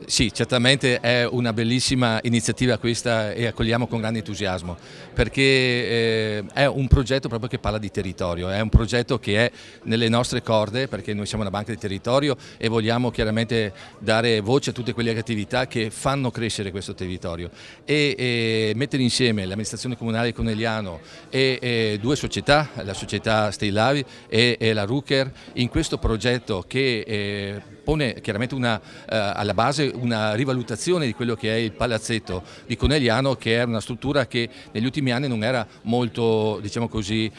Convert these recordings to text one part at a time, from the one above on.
Sì, certamente è una bellissima iniziativa questa e accogliamo con grande entusiasmo, perché è un progetto proprio che parla di territorio, è un progetto che è nelle nostre corde, perché noi siamo una banca di territorio e vogliamo chiaramente dare voce a tutte quelle attività che fanno crescere questo territorio e mettere insieme l'amministrazione comunale di Conegliano e due società, la società Steilavi e la Rucker, in questo progetto che pone chiaramente alla base una rivalutazione di quello che è il palazzetto di Conegliano, che era una struttura che negli ultimi anni non era molto, diciamo così,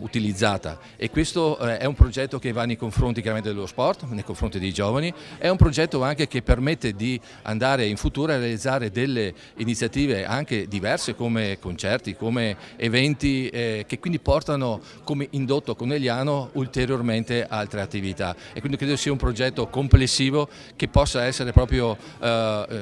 utilizzata, e questo è un progetto che va nei confronti chiaramente dello sport, nei confronti dei giovani, è un progetto anche che permette di andare in futuro a realizzare delle iniziative anche diverse come concerti, come eventi che quindi portano come indotto Conegliano ulteriormente altre attività, e quindi credo sia un progetto complessivo che possa essere proprio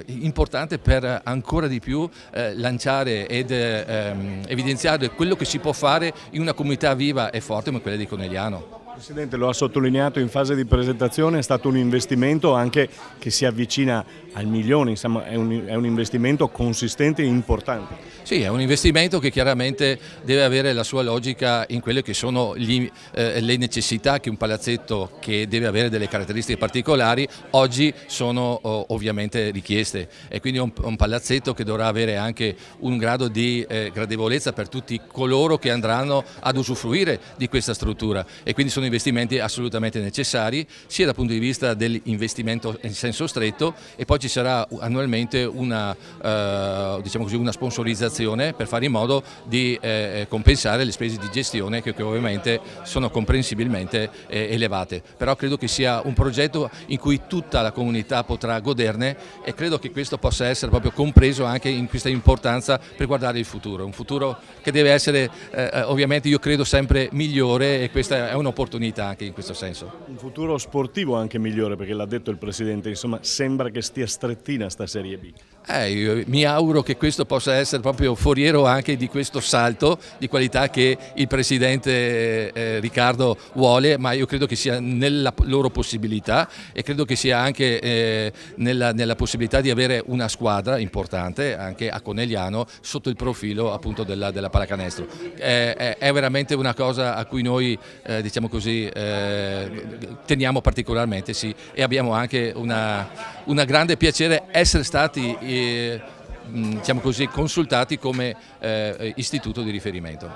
importante per ancora di più lanciare ed evidenziare quello che si può fare in una comunità viva e forte come quella di Conegliano. Presidente, lo ha sottolineato in fase di presentazione, è stato un investimento anche che si avvicina al milione, insomma è un investimento consistente e importante. Sì, è un investimento che chiaramente deve avere la sua logica in quelle che sono le necessità che un palazzetto, che deve avere delle caratteristiche particolari, oggi sono ovviamente richieste, e quindi è un palazzetto che dovrà avere anche un grado di gradevolezza per tutti coloro che andranno ad usufruire di questa struttura, e quindi sono investimenti assolutamente necessari sia dal punto di vista dell'investimento in senso stretto, e poi ci sarà annualmente diciamo così, una sponsorizzazione per fare in modo di compensare le spese di gestione che ovviamente sono comprensibilmente elevate, però credo che sia un progetto in cui tutta la comunità potrà goderne, e credo che questo possa essere proprio compreso anche in questa importanza per guardare il futuro, un futuro che deve essere ovviamente, io credo, sempre migliore, e questa è un'opportunità anche in questo senso. Un futuro sportivo anche migliore, perché l'ha detto il Presidente, insomma sembra che stia strettina sta Serie B. Io mi auguro che questo possa essere proprio foriero anche di questo salto di qualità che il Presidente Riccardo vuole, ma io credo che sia nella loro possibilità, e credo che sia anche nella possibilità di avere una squadra importante anche a Conegliano sotto il profilo appunto della pallacanestro. È veramente una cosa a cui noi diciamo così, teniamo particolarmente, sì, e abbiamo anche una grande piacere essere stati diciamo così, consultati come istituto di riferimento.